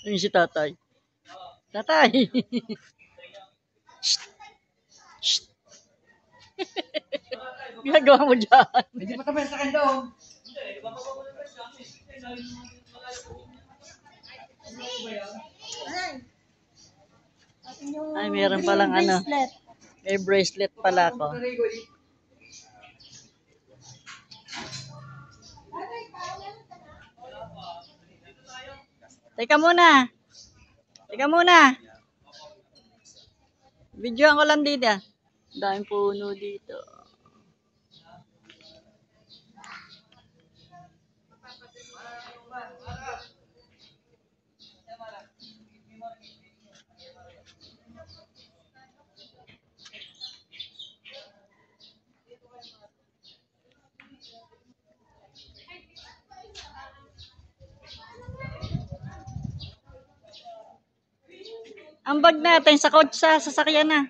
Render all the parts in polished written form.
Ayun si tatay. Tatay! Shh! Shh! Ginagawa mo dyan. Hindi pa tabi sa akin doon. Ay, meron palang ano. May bracelet pala ako. Teka muna. Teka muna. Videoan ko lang dito. Daming puno dito. Ang bag natin sa coach sa sasakyan na.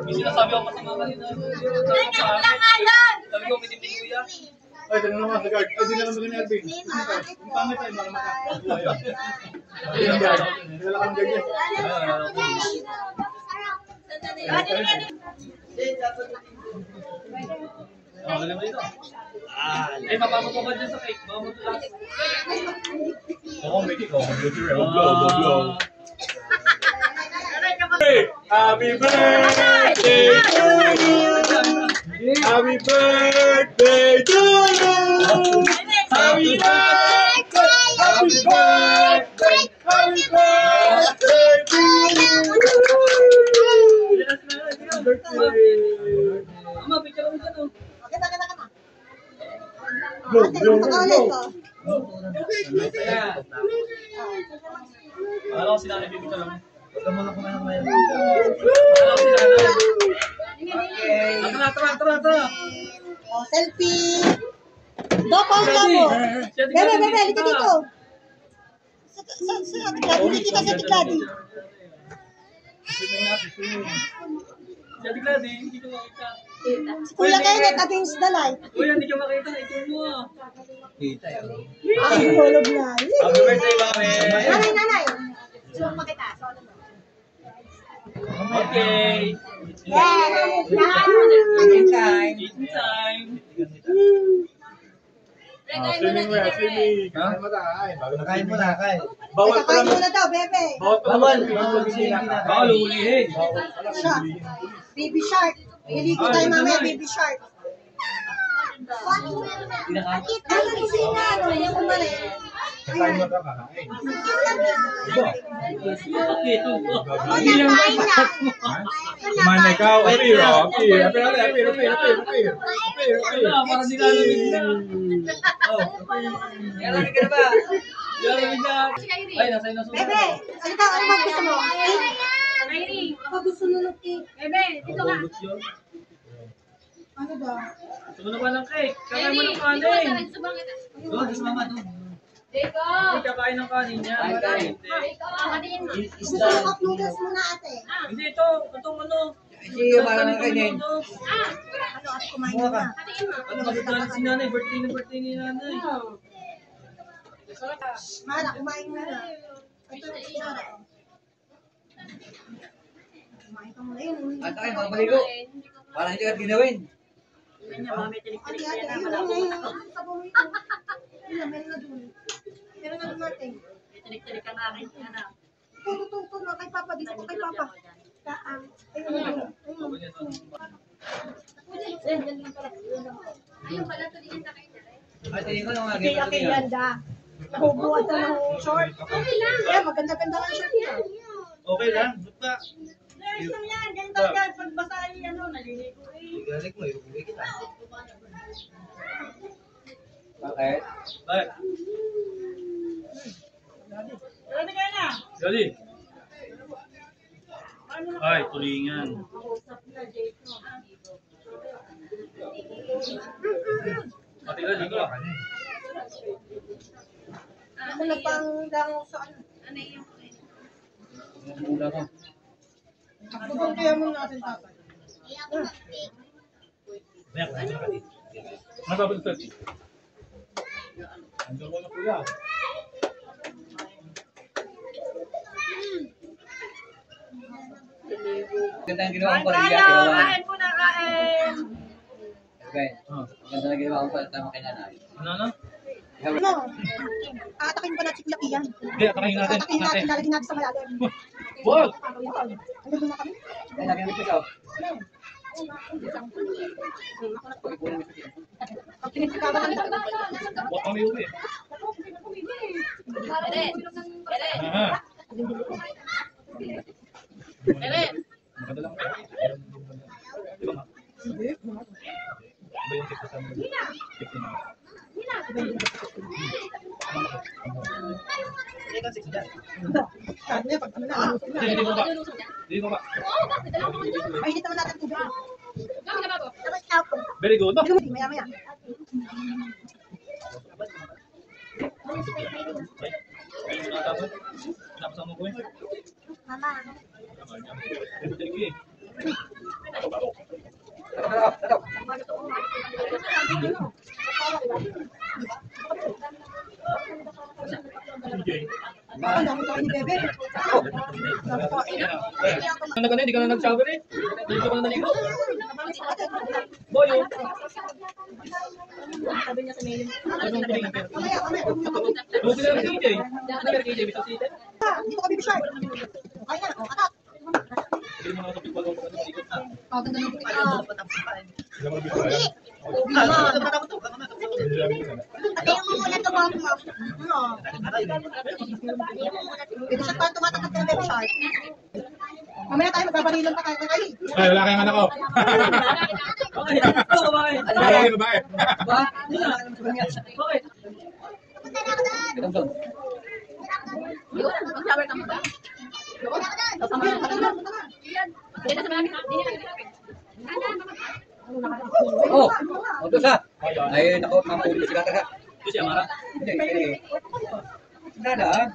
Sinasabi ako masama kanina. Sabi ko, may kuya. Ay, tanong naman sa guard. Ay, di na naman ganyan, Alvin. Ang pangit tayo, mga maka. Ay, ang guard. Nagala kang guard yan. Alam mo dito. Ay, mapapako ba dyan sa cake? Baka matulas. Oo, may kick. Oo, blow. Happy birthday to you! Happy birthday to you! Happy birthday! Happy birthday! Happy birthday to you! Ama, picture mo dyan. Blow. Akala ko sila nabibigyan lang. Tama na kumain ngayon. Akala ko sila Tara. Oh, selfie. Doko mo. Bebe, halika dito. Sa Ate kita sa Ate Gladys. Si Ate Gladys, hindi ko makita. Si Kuya Kenneth against the light. Kuya, hindi ko makita. Ikaw mo ah. Kita yun. Ang hulog na. Happy birthday, mami. Nanay. Gusto mo makita. Okay. Yes. Time. Eating time. Swimming mo yan, swimming. Kain mo tayo. Kain mo na, kain. Bawal pa Kakain naman. muna daw, bebe. Bawal. Baka lulihin. Siya. Baby shark. Iligo tayo mamaya, baby shark. Bakit? Ano kusina? Ano yung kumali? Kain mo tayo, kakain. Okay, ito. Nakain na. Mana ikaw, apir. Parang di lalamig na. Lalamig ka na ba? Lalamig na. Ay, nasa ina sumunod. Bebe, ano ka? Ano bang gusto mo? Ako gusto nunok cake. Bebe, dito ka. Ano ba? Sumunod ba ng cake? Kakain mo ng kanin. Doon, sa mama, doon. Hindi kakain ng kanin niya. Gusto mo cup noodles muna ate. Hindi ito. Itong ano. Sige, parang kainin. Ano ate kumain Buka ka. na. Ano magagalit si nanay? Birthday ni nanay. Mara, kumain mo na. Ito na si Mara. Kumain ka muna yun. At kain, magpaligo. Parang hindi ka ginawin. Ate, ayun na yun. Sabaw mo yun. Yun, meron na dun. Meron na dun natin. Tinik-tinik ang akin. Ito na kay Papa. Dito ko kay Papa. Ayun na dun. Ayun pala, tuliin na kayo. At tingin ko nung Hindi akin ganda. Nahubuhat na ng short. Okay lang. Yeah, maganda-ganda ang short niya. Okay lang, basta. Ayos lang yan. Ganda yan. Pag basa yan, naliligo eh. Galik mo, iuwi kita. Bakit? Ay, Ready kayo na? gali. Ay, tulingan. Ate ka, dito. Ako na pang lang sa ano. Mula ko. Bubong kaya mo natin tatay. Ano ba ito? Andiyan ko na kuya. Ganda yung ginawa ko pala. Kain po na, kain! Okay. Ganda na ginawa ko pala. Tama kay nanay. Ano? Ano? Atakin ba natin yung yan? Hindi, atakin natin. Atakin natin, lalagyan natin sa malalim. Wag! Ano doon na kami? Ay, lagyan mo ito. Ang pinagkakawa kami. Wag kami uwi. Ah. Maganda lang kayo. Di ba nga? Iba yung tikta sa mga. Tikta na. Sabi niya, pag ano na, alusog na. Hindi mo ba? Hindi mo ba? Ay, hindi naman natin tubig. Very good. Hindi mo, maya-maya. Napasama ko eh. Mama. Ito talaga eh. Ang dami tayo ni Bebe. Ano ka na? Hindi ka na nag-shower eh. Hindi ka na naligo. Boyo. Sabi niya sa mail. Ano ang tingin ka? Mamaya, mamaya. Ano sila ng KJ? Ano ka KJ? Bisa sita? Hindi ko ka bibisyan. Ay na, o, atak. Hindi mo nakatapit pa lang. Naligo na. O, ganda ng puti. Patayin mo muna ito, mom. Ito siya pa tumatakot ng Bebe Shark. Mamaya tayo magbabarilan pa tayo kay. Ay, wala kayong anak ko. Okay. Oo, babae. Babae, babae. Okay. Ito doon. Mag-shower ka muna. Oh! O, doon sa. Ay, naku, mamahuli si Kaka. Ito si Amara. Hindi, hindi. Nada, ah.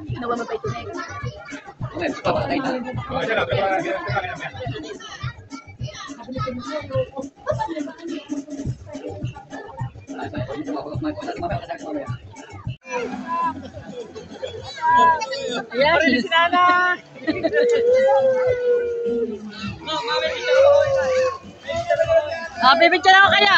Ginawa mo pa ito na Okay, papatay na. Oh, siya lang. Yes, si Nana. Pipicture ako kaya.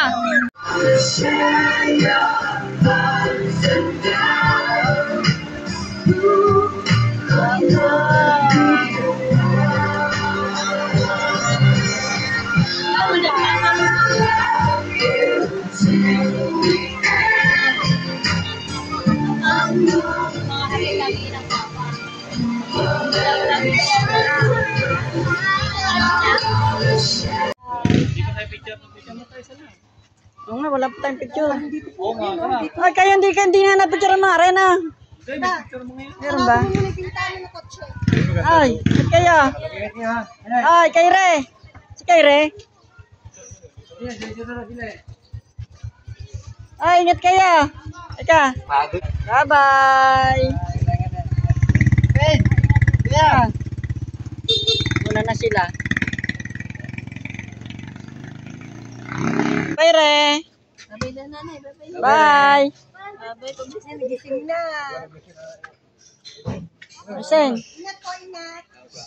Hindi ko tayo picture. Oo nga, wala pa tayong picture. Oo nga, tara. Ay, kaya hindi nga na-picture ang Mare na. Okay, may picture mo ngayon. Meron ba? muna yung pintana ng kotse. Ay, ba't kaya? Ay, kay Re. Si kay Re. Ay, ingat kaya. Ika. Pagod. Bye-bye. Yeah. Muna na sila. Bye, Re. Babay na nanay, babay. Bye. Babay, pag-gising, nagising na. Hussein, Ingat po, ingat.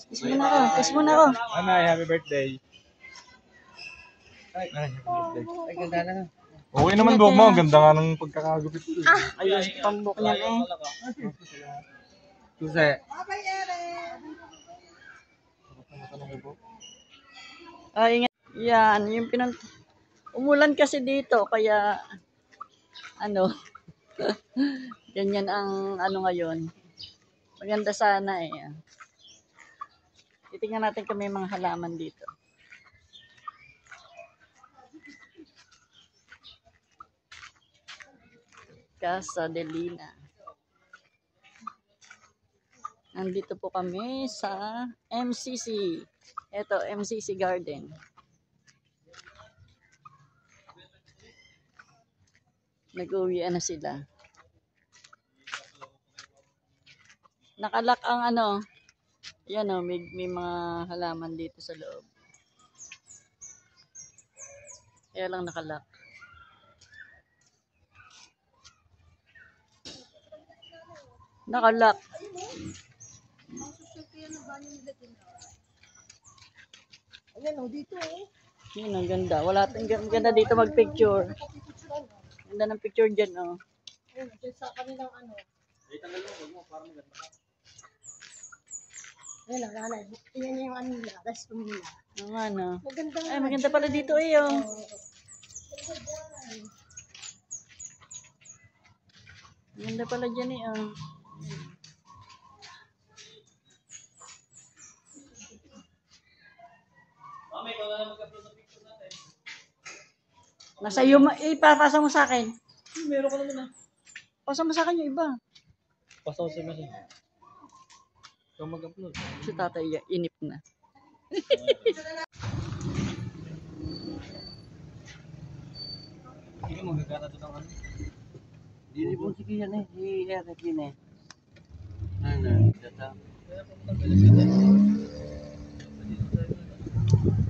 kiss mo na ako. Kiss mo na ako. Anay, happy birthday. Ay, ganda na. Okay naman buhok mo. Ang ganda nga ng pagkakagupit ko. Ayos pambok niya eh. Susi. Babay, Eren. Ay, ingat. Yan, yung umulan kasi dito, kaya ano, ganyan ang ano ngayon. Maganda sana eh. Titingnan natin kung may mga halaman dito. Casa de Lina. Nandito po kami sa MCC. Ito, MCC Garden. Nag-uwian na sila. Nakalak ang ano. Yan o, may mga halaman dito sa loob. Kaya lang nakalak. Nakalak. Ayan o, dito eh. Yun, ang ganda. Ang ganda dito mag-picture. Ganda ng picture dyan, oh. Ayun, dyan sa kanilang ano. Ayun lang, nanay. Tingnan niyo yung ano nila, restroom nila. Ang ano. Maganda nga. Ay, maganda pala dito, eh, oh. Maganda pala dyan, eh, oh. Nasa iyo, ipapasa mo sa akin. Meron ka naman ah. Pasa mo sa akin yung iba. Pasaw sa machine. Ikaw mag-upload. Si tatay, inip na. Hindi mo magkakato ng ano. Hindi po sige yan eh. Si Eric yun eh. Ano, data. Kaya pumunta ka lang dito. Dito tayo.